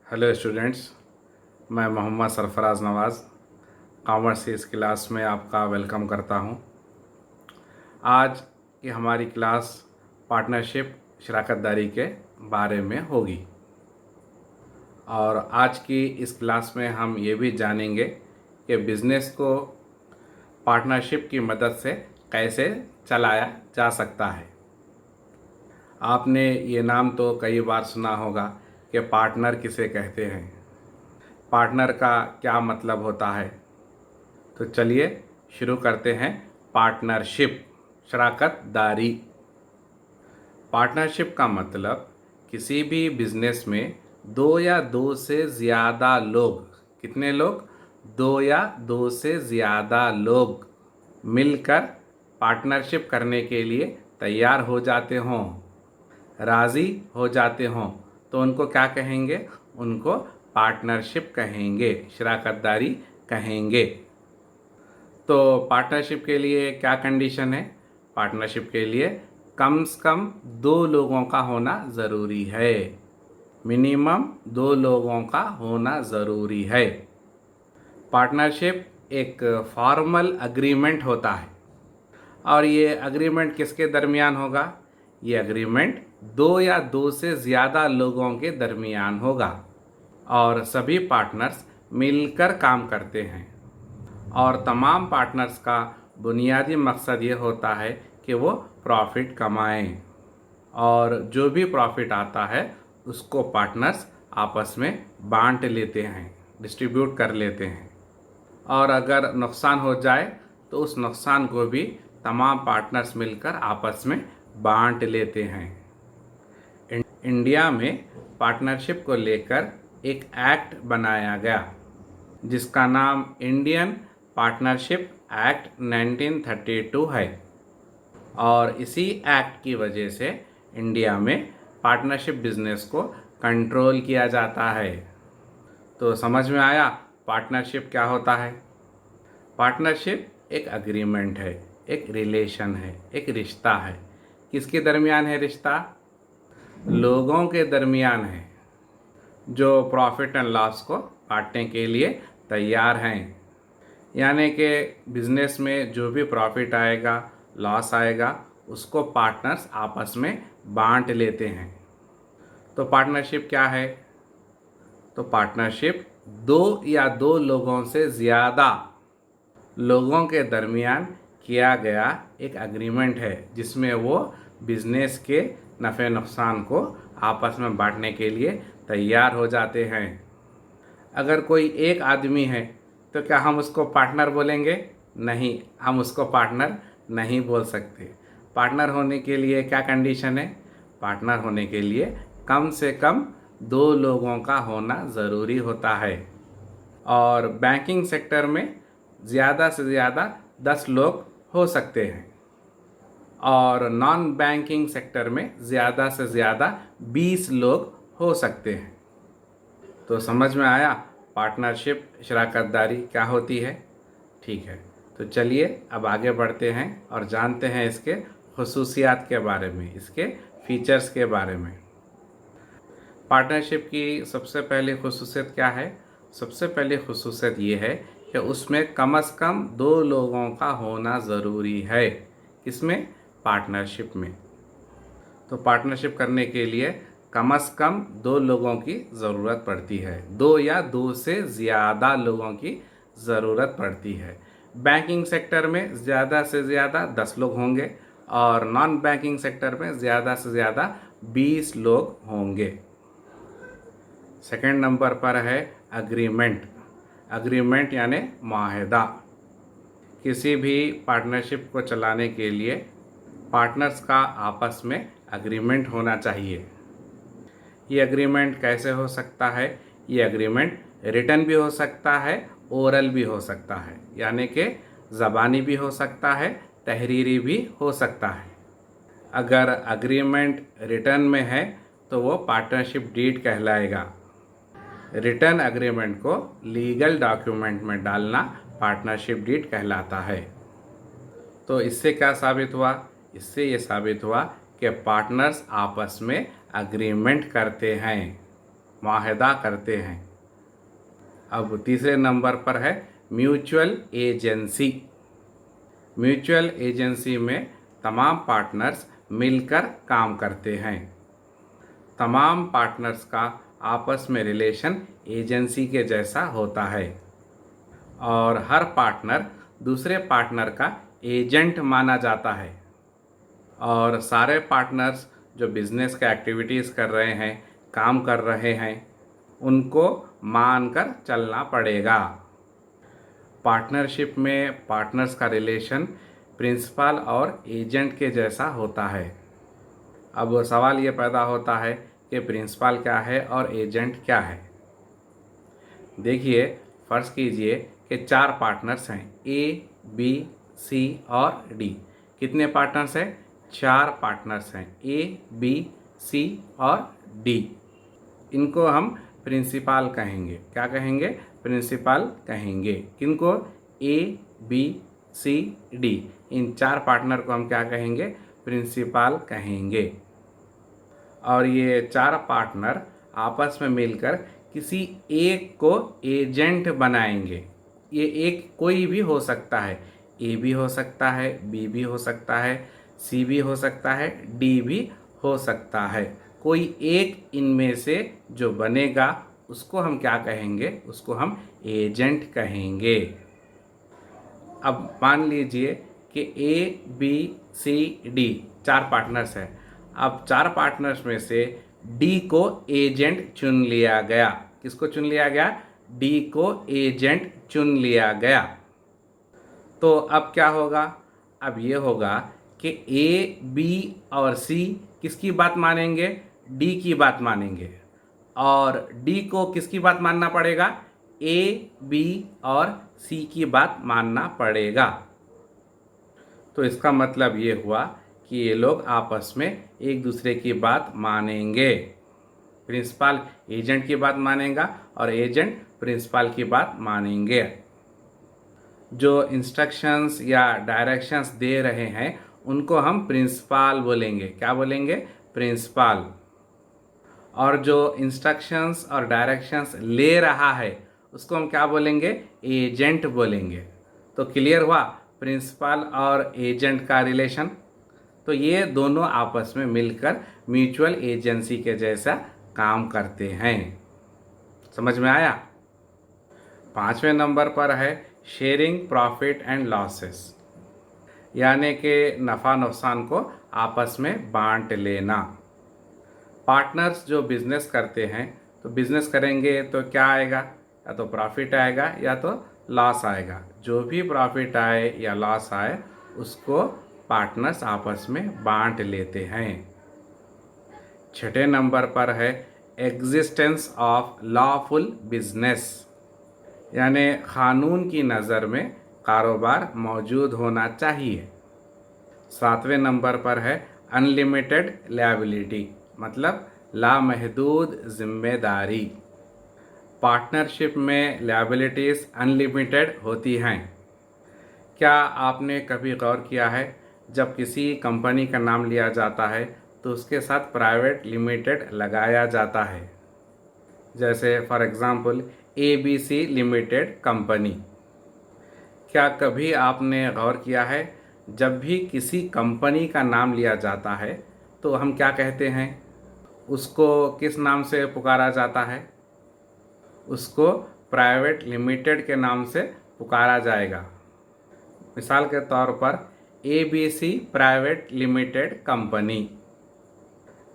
Hello students, मैं मोहम्मद सरफराज नवाज़ commerce इस class में आपका वेलकम करता हूं। आज की हमारी क्लास पार्टनरशिप शराकतदारी के बारे में होगी और आज की इस क्लास में हम ये भी जानेंगे कि बिज़नेस को पार्टनरशिप की मदद से कैसे चलाया जा सकता है। आपने ये नाम तो कई बार सुना होगा कि पार्टनर किसे कहते हैं, पार्टनर का क्या मतलब होता है। तो चलिए शुरू करते हैं। पार्टनरशिप शराकतदारी। पार्टनरशिप का मतलब किसी भी बिजनेस में दो या दो से ज़्यादा लोग, कितने लोग? दो या दो से ज़्यादा लोग मिलकर पार्टनरशिप करने के लिए तैयार हो जाते हों, राज़ी हो जाते हों, तो उनको क्या कहेंगे? उनको पार्टनरशिप कहेंगे, शराकतदारी कहेंगे। तो पार्टनरशिप के लिए क्या कंडीशन है? पार्टनरशिप के लिए कम से कम दो लोगों का होना ज़रूरी है। मिनिमम दो लोगों का होना ज़रूरी है। पार्टनरशिप एक फॉर्मल अग्रीमेंट होता है और ये अग्रीमेंट किसके दरमियान होगा? ये अग्रीमेंट दो या दो से ज़्यादा लोगों के दरमियान होगा और सभी पार्टनर्स मिलकर काम करते हैं और तमाम पार्टनर्स का बुनियादी मकसद ये होता है कि वो प्रॉफिट कमाएं और जो भी प्रॉफिट आता है उसको पार्टनर्स आपस में बांट लेते हैं, डिस्ट्रीब्यूट कर लेते हैं और अगर नुकसान हो जाए तो उस नुकसान को भी तमाम पार्टनर्स मिलकर आपस में बांट लेते हैं। इंडिया में पार्टनरशिप को लेकर एक एक्ट बनाया गया जिसका नाम इंडियन पार्टनरशिप एक्ट 1932 है और इसी एक्ट की वजह से इंडिया में पार्टनरशिप बिजनेस को कंट्रोल किया जाता है। तो समझ में आया पार्टनरशिप क्या होता है? पार्टनरशिप एक अग्रीमेंट है, एक रिलेशन है, एक रिश्ता है। किसके दरमियान है रिश्ता? लोगों के दरमियान है जो प्रॉफिट एंड लॉस को बांटने के लिए तैयार हैं। यानी कि बिजनेस में जो भी प्रॉफिट आएगा, लॉस आएगा, उसको पार्टनर्स आपस में बांट लेते हैं। तो पार्टनरशिप क्या है? तो पार्टनरशिप दो या दो लोगों से ज़्यादा लोगों के दरमियान किया गया एक एग्रीमेंट है जिसमें वो बिजनेस के नफ़े नुकसान को आपस में बांटने के लिए तैयार हो जाते हैं। अगर कोई एक आदमी है तो क्या हम उसको पार्टनर बोलेंगे? नहीं, हम उसको पार्टनर नहीं बोल सकते। पार्टनर होने के लिए क्या कंडीशन है? पार्टनर होने के लिए कम से कम दो लोगों का होना ज़रूरी होता है और बैंकिंग सेक्टर में ज़्यादा से ज़्यादा 10 लोग हो सकते हैं और नॉन बैंकिंग सेक्टर में ज़्यादा से ज़्यादा 20 लोग हो सकते हैं। तो समझ में आया पार्टनरशिप शराकतदारी क्या होती है? ठीक है, तो चलिए अब आगे बढ़ते हैं और जानते हैं इसके खुसूसियात के बारे में, इसके फीचर्स के बारे में। पार्टनरशिप की सबसे पहली खुसूसियत क्या है? सबसे पहली खुसूसियत ये है कि उसमें कम से कम दो लोगों का होना ज़रूरी है। किसमें? पार्टनरशिप में। तो पार्टनरशिप करने के लिए कम से कम दो लोगों की ज़रूरत पड़ती है, दो या दो से ज़्यादा लोगों की ज़रूरत पड़ती है। बैंकिंग सेक्टर में ज़्यादा से ज़्यादा 10 लोग होंगे और नॉन बैंकिंग सेक्टर में ज़्यादा से ज़्यादा 20 लोग होंगे। सेकंड नंबर पर है अग्रीमेंट। अग्रीमेंट यानी माहिदा। किसी भी पार्टनरशिप को चलाने के लिए पार्टनर्स का आपस में अग्रीमेंट होना चाहिए। ये अग्रीमेंट कैसे हो सकता है? ये अग्रीमेंट रिटन भी हो सकता है, ओरल भी हो सकता है, यानी कि ज़बानी भी हो सकता है, तहरीरी भी हो सकता है। अगर अग्रीमेंट रिटन में है तो वो पार्टनरशिप डीड कहलाएगा। रिटन एग्रीमेंट को लीगल डॉक्यूमेंट में डालना पार्टनरशिप डीड कहलाता है। तो इससे क्या साबित हुआ? इससे ये साबित हुआ कि पार्टनर्स आपस में अग्रीमेंट करते हैं मुआहदा करते हैं। अब तीसरे नंबर पर है म्यूचुअल एजेंसी। म्यूचुअल एजेंसी में तमाम पार्टनर्स मिलकर काम करते हैं। तमाम पार्टनर्स का आपस में रिलेशन एजेंसी के जैसा होता है और हर पार्टनर दूसरे पार्टनर का एजेंट माना जाता है। और सारे पार्टनर्स जो बिजनेस का एक्टिविटीज़ कर रहे हैं, काम कर रहे हैं, उनको मानकर चलना पड़ेगा। पार्टनरशिप में पार्टनर्स का रिलेशन प्रिंसिपल और एजेंट के जैसा होता है। अब सवाल ये पैदा होता है कि प्रिंसिपल क्या है और एजेंट क्या है। देखिए, फर्ज कीजिए कि 4 पार्टनर्स हैं, ए, बी, सी और डी। कितने पार्टनर्स हैं? 4 पार्टनर्स हैं, ए, बी, सी और डी। इनको हम प्रिंसिपल कहेंगे। क्या कहेंगे? प्रिंसिपल कहेंगे। किनको? ए, बी, सी, डी। इन 4 पार्टनर को हम क्या कहेंगे? प्रिंसिपल कहेंगे। और ये 4 पार्टनर आपस में मिलकर किसी एक को एजेंट बनाएंगे। ये एक कोई भी हो सकता है, ए भी हो सकता है, बी भी हो सकता है, सी भी हो सकता है, डी भी हो सकता है। कोई एक इनमें से जो बनेगा उसको हम क्या कहेंगे? उसको हम एजेंट कहेंगे। अब मान लीजिए कि ए, बी, सी, डी 4 पार्टनर्स हैं। अब 4 पार्टनर्स में से डी को एजेंट चुन लिया गया। किसको चुन लिया गया? डी को एजेंट चुन लिया गया। तो अब क्या होगा? अब ये होगा कि ए, बी और सी किसकी बात मानेंगे? डी की बात मानेंगे। और डी को किसकी बात मानना पड़ेगा? ए, बी और सी की बात मानना पड़ेगा। तो इसका मतलब ये हुआ कि ये लोग आपस में एक दूसरे की बात मानेंगे। प्रिंसिपल एजेंट की बात मानेगा और एजेंट प्रिंसिपल की बात मानेंगे। जो इंस्ट्रक्शंस या डायरेक्शंस दे रहे हैं उनको हम प्रिंसिपल बोलेंगे। क्या बोलेंगे? प्रिंसिपल। और जो इंस्ट्रक्शंस और डायरेक्शंस ले रहा है उसको हम क्या बोलेंगे? एजेंट बोलेंगे। तो क्लियर हुआ प्रिंसिपल और एजेंट का रिलेशन। तो ये दोनों आपस में मिलकर म्यूचुअल एजेंसी के जैसा काम करते हैं। समझ में आया? 5वें नंबर पर है शेयरिंग प्रॉफिट एंड लॉसेस, यानी कि नफ़ा नुकसान को आपस में बांट लेना। पार्टनर्स जो बिजनेस करते हैं तो बिजनेस करेंगे तो क्या आएगा? या तो प्रॉफिट आएगा या तो लॉस आएगा। जो भी प्रॉफिट आए या लॉस आए उसको पार्टनर्स आपस में बांट लेते हैं। 6ठे नंबर पर है एग्जिस्टेंस ऑफ लॉफुल बिजनेस, यानी कानून की नज़र में कारोबार मौजूद होना चाहिए। 7वें नंबर पर है अनलिमिटेड लायबिलिटी, मतलब लामहदूद जिम्मेदारी। पार्टनरशिप में लायबिलिटीज़ अनलिमिटेड होती हैं। क्या आपने कभी गौर किया है जब किसी कंपनी का नाम लिया जाता है तो उसके साथ प्राइवेट लिमिटेड लगाया जाता है? जैसे for example ABC limited company. क्या कभी आपने गौर किया है जब भी किसी कंपनी का नाम लिया जाता है तो हम क्या कहते हैं? उसको किस नाम से पुकारा जाता है? उसको प्राइवेट लिमिटेड के नाम से पुकारा जाएगा। मिसाल के तौर पर ABC प्राइवेट लिमिटेड कंपनी।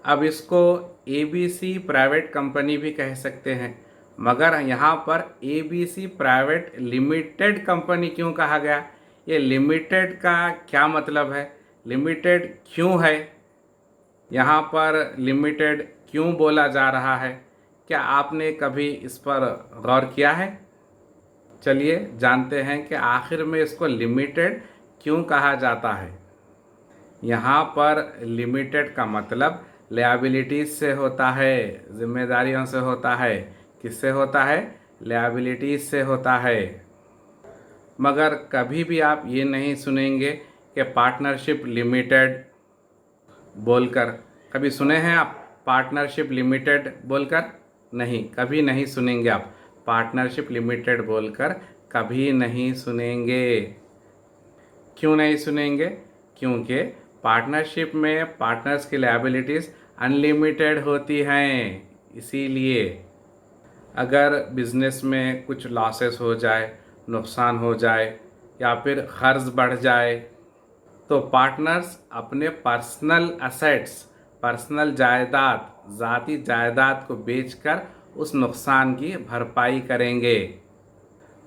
अब इसको ABC प्राइवेट कंपनी भी कह सकते हैं, मगर यहाँ पर ABC प्राइवेट लिमिटेड कंपनी क्यों कहा गया? ये लिमिटेड का क्या मतलब है? लिमिटेड क्यों है? यहाँ पर लिमिटेड क्यों बोला जा रहा है? क्या आपने कभी इस पर गौर किया है? चलिए जानते हैं कि आखिर में इसको लिमिटेड क्यों कहा जाता है। यहाँ पर लिमिटेड का मतलब लायबिलिटीज से होता है, जिम्मेदारियों से होता है। किससे होता है? लायबिलिटीज से होता है। मगर कभी भी आप ये नहीं सुनेंगे कि पार्टनरशिप लिमिटेड बोलकर। कभी सुने हैं आप पार्टनरशिप लिमिटेड बोलकर? नहीं, कभी नहीं सुनेंगे आप। पार्टनरशिप लिमिटेड बोलकर कभी नहीं सुनेंगे। क्यों नहीं सुनेंगे? क्योंकि पार्टनरशिप में पार्टनर्स की लायबिलिटीज़ अनलिमिटेड होती हैं। इसीलिए अगर बिजनेस में कुछ लॉसेस हो जाए, नुकसान हो जाए या फिर कर्ज बढ़ जाए, तो पार्टनर्स अपने पर्सनल असेट्स, पर्सनल जायदाद, ज़ाती जायदाद को बेचकर उस नुकसान की भरपाई करेंगे।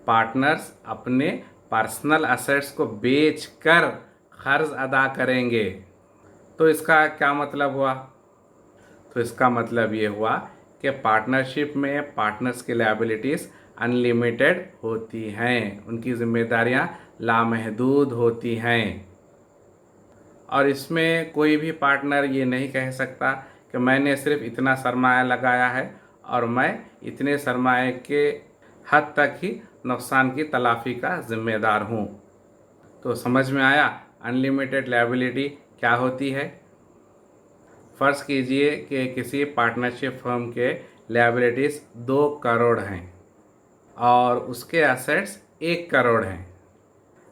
पार्टनर्स अपने पर्सनल असेट्स को बेचकर कर्ज अदा करेंगे। तो इसका क्या मतलब हुआ? तो इसका मतलब ये हुआ कि पार्टनरशिप में पार्टनर्स की लायबिलिटीज़ अनलिमिटेड होती हैं, उनकी जिम्मेदारियां लामहदूद होती हैं। और इसमें कोई भी पार्टनर ये नहीं कह सकता कि मैंने सिर्फ इतना सरमाया लगाया है और मैं इतने सरमाए के हद तक ही नुकसान की तलाफ़ी का ज़िम्मेदार हूँ। तो समझ में आया अनलिमिटेड लायबिलिटी क्या होती है? फ़र्ज़ कीजिए कि किसी पार्टनरशिप फर्म के लायबिलिटीज़ 2 करोड़ हैं और उसके एसेट्स 1 करोड़ हैं।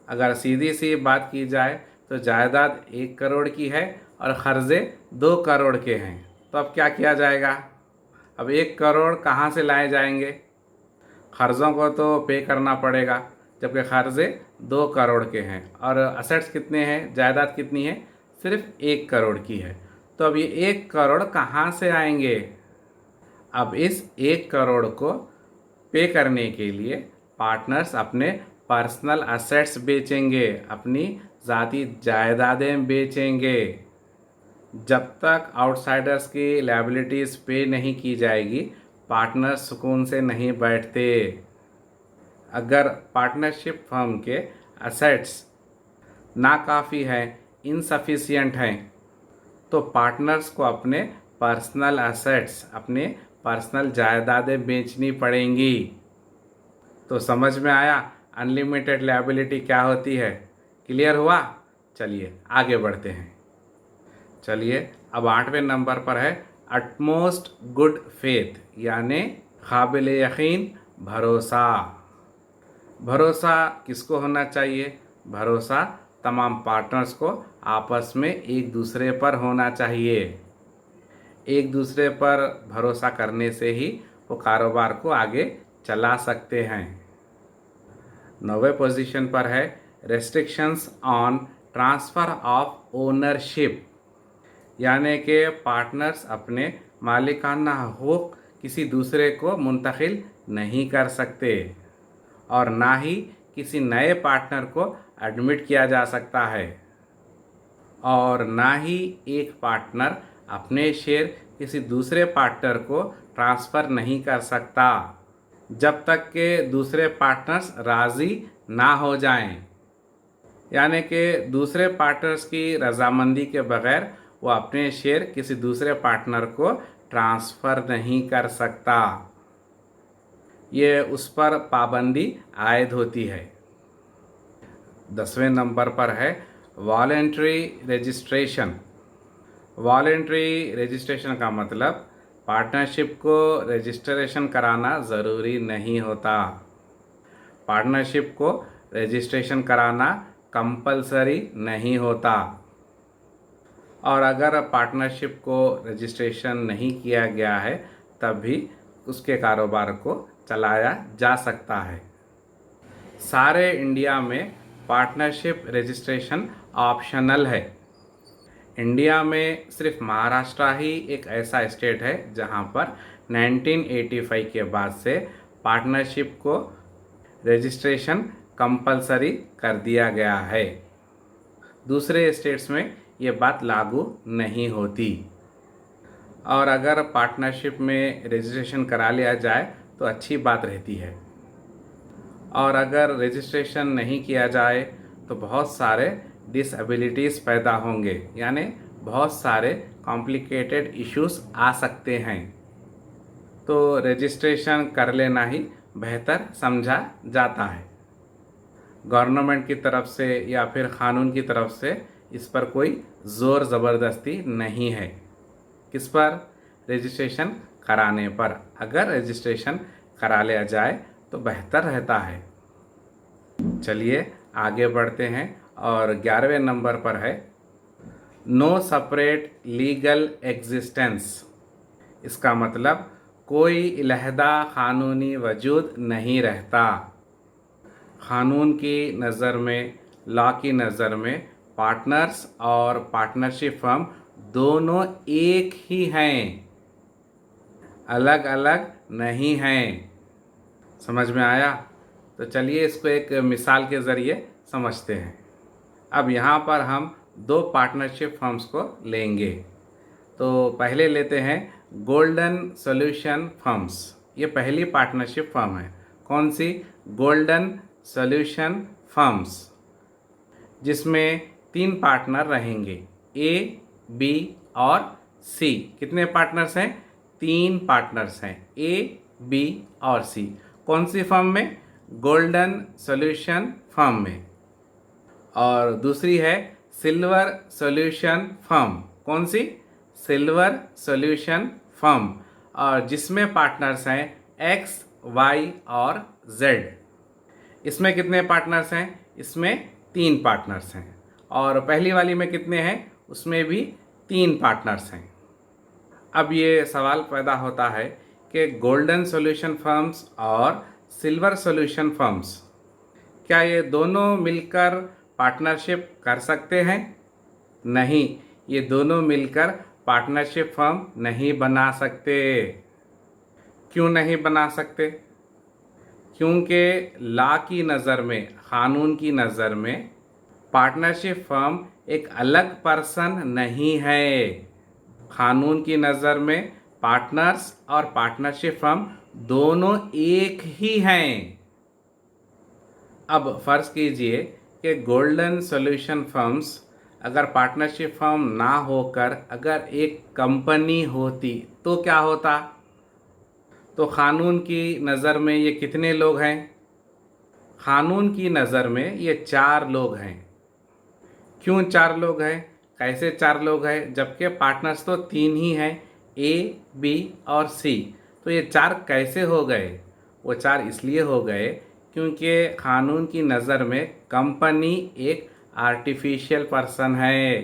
अगर सीधी सी बात की जाए तो जायदाद 1 करोड़ की है और कर्ज़े 2 करोड़ के हैं। तो अब क्या किया जाएगा? अब 1 करोड़ कहाँ से लाए जाएंगे? कर्ज़ों को तो पे करना पड़ेगा, जबकि कर्ज़े 2 करोड़ के हैं और असेट्स कितने हैं, जायदाद कितनी है? सिर्फ 1 करोड़ की है। तो अब ये 1 करोड़ कहाँ से आएंगे? अब इस 1 करोड़ को पे करने के लिए पार्टनर्स अपने पर्सनल असेट्स बेचेंगे, अपनी ज़ाती जायदादें बेचेंगे। जब तक आउटसाइडर्स की लायबिलिटीज़ पे नहीं की जाएगी, पार्टनर्स सुकून से नहीं बैठते। अगर पार्टनरशिप फर्म के असेट्स नाकाफ़ी हैं, इनसफिशियंट हैं, तो पार्टनर्स को अपने पर्सनल असेट्स, अपने पर्सनल जायदादें बेचनी पड़ेंगी। तो समझ में आया अनलिमिटेड लायबिलिटी क्या होती है? क्लियर हुआ? चलिए आगे बढ़ते हैं। चलिए अब 8वें नंबर पर है अटमोस्ट गुड फेथ, यानी काबिल यकीन भरोसा। भरोसा किसको होना चाहिए? भरोसा तमाम पार्टनर्स को आपस में एक दूसरे पर होना चाहिए। एक दूसरे पर भरोसा करने से ही वो कारोबार को आगे चला सकते हैं। 9वें पोजीशन पर है restrictions on transfer of ownership, यानी कि पार्टनर्स अपने मालिकाना हक़ूक़ किसी दूसरे को मुंतकिल नहीं कर सकते और ना ही किसी नए पार्टनर को एडमिट किया जा सकता है, और ना ही एक पार्टनर अपने शेयर किसी दूसरे पार्टनर को ट्रांसफ़र नहीं कर सकता जब तक के दूसरे पार्टनर्स राज़ी ना हो जाएं। यानी कि दूसरे पार्टनर्स की रजामंदी के बगैर वो अपने शेयर किसी दूसरे पार्टनर को ट्रांसफ़र नहीं कर सकता। ये उस पर पाबंदी आयद होती है। 10वें नंबर पर है वॉलेंट्री रजिस्ट्रेशन। वॉलेंट्री रजिस्ट्रेशन का मतलब पार्टनरशिप को रजिस्ट्रेशन कराना ज़रूरी नहीं होता। पार्टनरशिप को रजिस्ट्रेशन कराना कंपलसरी नहीं होता, और अगर पार्टनरशिप को रजिस्ट्रेशन नहीं किया गया है तब भी उसके कारोबार को चलाया जा सकता है। सारे इंडिया में पार्टनरशिप रजिस्ट्रेशन ऑप्शनल है। इंडिया में सिर्फ महाराष्ट्र ही एक ऐसा स्टेट है जहां पर 1985 के बाद से पार्टनरशिप को रजिस्ट्रेशन कंपलसरी कर दिया गया है। दूसरे स्टेट्स में ये बात लागू नहीं होती, और अगर पार्टनरशिप में रजिस्ट्रेशन करा लिया जाए तो अच्छी बात रहती है, और अगर रजिस्ट्रेशन नहीं किया जाए तो बहुत सारे डिसेबिलिटीज़ पैदा होंगे, यानी बहुत सारे कॉम्प्लिकेटेड इश्यूज आ सकते हैं। तो रजिस्ट्रेशन कर लेना ही बेहतर समझा जाता है। गवर्नमेंट की तरफ से या फिर क़ानून की तरफ से इस पर कोई ज़ोर ज़बरदस्ती नहीं है। किस पर? रजिस्ट्रेशन कराने पर, अगर रजिस्ट्रेशन करा लिया जाए तो बेहतर रहता है। चलिए आगे बढ़ते हैं और 11वें नंबर पर है नो सेपरेट लीगल एग्जिस्टेंस। इसका मतलब कोई इलहदा कानूनी वजूद नहीं रहता। कानून की नज़र में, लॉ की नज़र में पार्टनर्स और पार्टनरशिप फर्म दोनों एक ही हैं, अलग अलग नहीं हैं। समझ में आया? तो चलिए इसको एक मिसाल के ज़रिए समझते हैं। अब यहाँ पर हम दो पार्टनरशिप फर्म्स को लेंगे। तो पहले लेते हैं गोल्डन सॉल्यूशन फर्म्स। ये पहली पार्टनरशिप फर्म है। कौन सी? गोल्डन सॉल्यूशन फर्म्स, जिसमें 3 पार्टनर रहेंगे, ए, बी और सी। कितने पार्टनर्स हैं? 3 पार्टनर्स हैं, ए, बी और सी। कौन सी फर्म में? गोल्डन सॉल्यूशन फर्म में। और दूसरी है सिल्वर सॉल्यूशन फर्म। कौन सी? सिल्वर सॉल्यूशन फर्म, और जिसमें पार्टनर्स हैं एक्स, वाई और जेड। इसमें कितने पार्टनर्स हैं? इसमें 3 पार्टनर्स हैं। और पहली वाली में कितने हैं? उसमें भी 3 पार्टनर्स हैं। अब ये सवाल पैदा होता है कि गोल्डन सॉल्यूशन फर्म्स और सिल्वर सॉल्यूशन फर्म्स, क्या ये दोनों मिलकर पार्टनरशिप कर सकते हैं? नहीं, ये दोनों मिलकर पार्टनरशिप फर्म नहीं बना सकते। क्यों नहीं बना सकते? क्योंकि लॉ की नज़र में, कानून की नज़र में पार्टनरशिप फर्म एक अलग पर्सन नहीं है। कानून की नज़र में पार्टनर्स और पार्टनरशिप फर्म दोनों एक ही हैं। अब फ़र्ज़ कीजिए कि गोल्डन सॉल्यूशन फर्म्स अगर पार्टनरशिप फर्म ना होकर अगर एक कंपनी होती तो क्या होता? तो कानून की नज़र में ये कितने लोग हैं? कानून की नज़र में ये 4 लोग हैं। क्यों 4 लोग हैं? कैसे 4 लोग हैं? जबकि पार्टनर्स तो 3 ही हैं, ए, बी और सी। तो ये 4 कैसे हो गए? वो 4 इसलिए हो गए क्योंकि कानून की नज़र में कंपनी एक आर्टिफिशियल पर्सन है।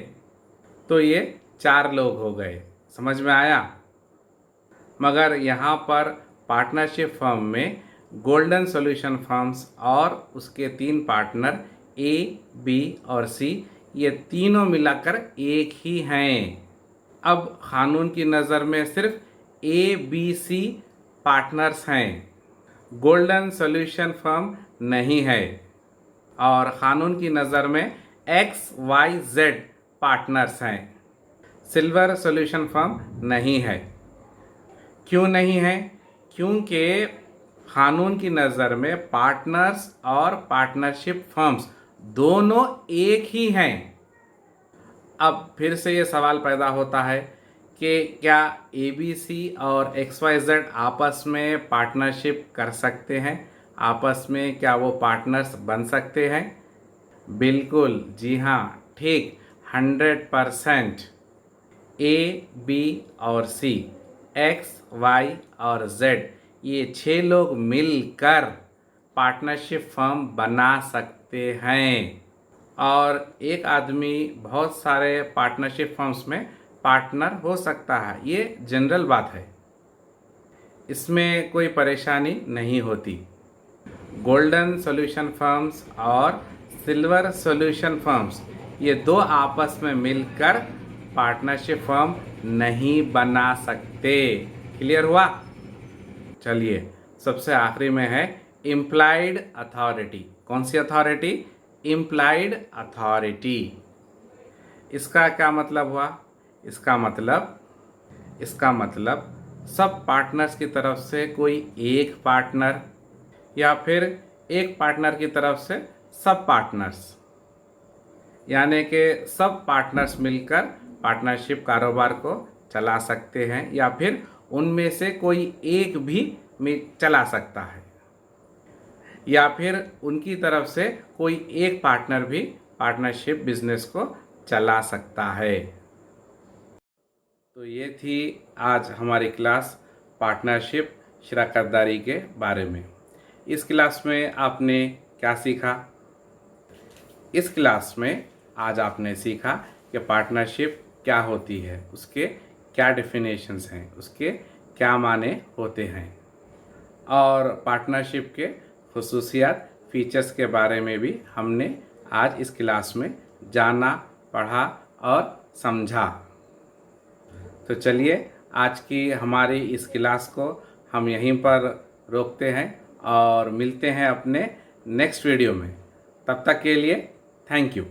तो ये 4 लोग हो गए। समझ में आया? मगर यहाँ पर पार्टनरशिप फर्म में गोल्डन सॉल्यूशन फर्म्स और उसके 3 पार्टनर ए, बी और सी, ये तीनों मिलाकर एक ही हैं। अब कानून की नज़र में सिर्फ ए, बी, सी पार्टनर्स हैं, गोल्डन सॉल्यूशन फर्म नहीं है। और कानून की नज़र में एक्स, वाई, जेड पार्टनर्स हैं, सिल्वर सॉल्यूशन फर्म नहीं है। क्यों नहीं है? क्योंकि कानून की नज़र में पार्टनर्स और पार्टनरशिप फर्म्स दोनों एक ही हैं। अब फिर से ये सवाल पैदा होता है कि क्या ABC और XYZ आपस में पार्टनरशिप कर सकते हैं? आपस में क्या वो पार्टनर्स बन सकते हैं? बिल्कुल, जी हाँ, ठीक 100%। A, B और C, X, Y और Z, ये 6 लोग मिलकर पार्टनरशिप फर्म बना सकते हैं। और एक आदमी बहुत सारे पार्टनरशिप फर्म्स में पार्टनर हो सकता है, ये जनरल बात है, इसमें कोई परेशानी नहीं होती। गोल्डन सॉल्यूशन फर्म्स और सिल्वर सॉल्यूशन फर्म्स, ये 2 आपस में मिलकर पार्टनरशिप फर्म नहीं बना सकते। क्लियर हुआ? चलिए सबसे आखिरी में है इम्प्लाइड अथॉरिटी। कौन सी अथॉरिटी? Implied authority. इसका क्या मतलब हुआ? इसका मतलब सब पार्टनर्स की तरफ से कोई एक पार्टनर, या फिर एक पार्टनर की तरफ से सब पार्टनर्स, यानी कि सब पार्टनर्स मिलकर पार्टनरशिप कारोबार को चला सकते हैं, या फिर उनमें से कोई एक भी चला सकता है, या फिर उनकी तरफ से कोई एक पार्टनर भी पार्टनरशिप बिजनेस को चला सकता है। तो ये थी आज हमारी क्लास पार्टनरशिप शराकतदारी के बारे में। इस क्लास में आपने क्या सीखा? इस क्लास में आज आपने सीखा कि पार्टनरशिप क्या होती है, उसके क्या डेफिनेशंस हैं, उसके क्या माने होते हैं, और पार्टनरशिप के खुसूसियात फीचर्स के बारे में भी हमने आज इस क्लास में जाना, पढ़ा और समझा। तो चलिए आज की हमारी इस क्लास को हम यहीं पर रोकते हैं और मिलते हैं अपने नेक्स्ट वीडियो में। तब तक के लिए थैंक यू।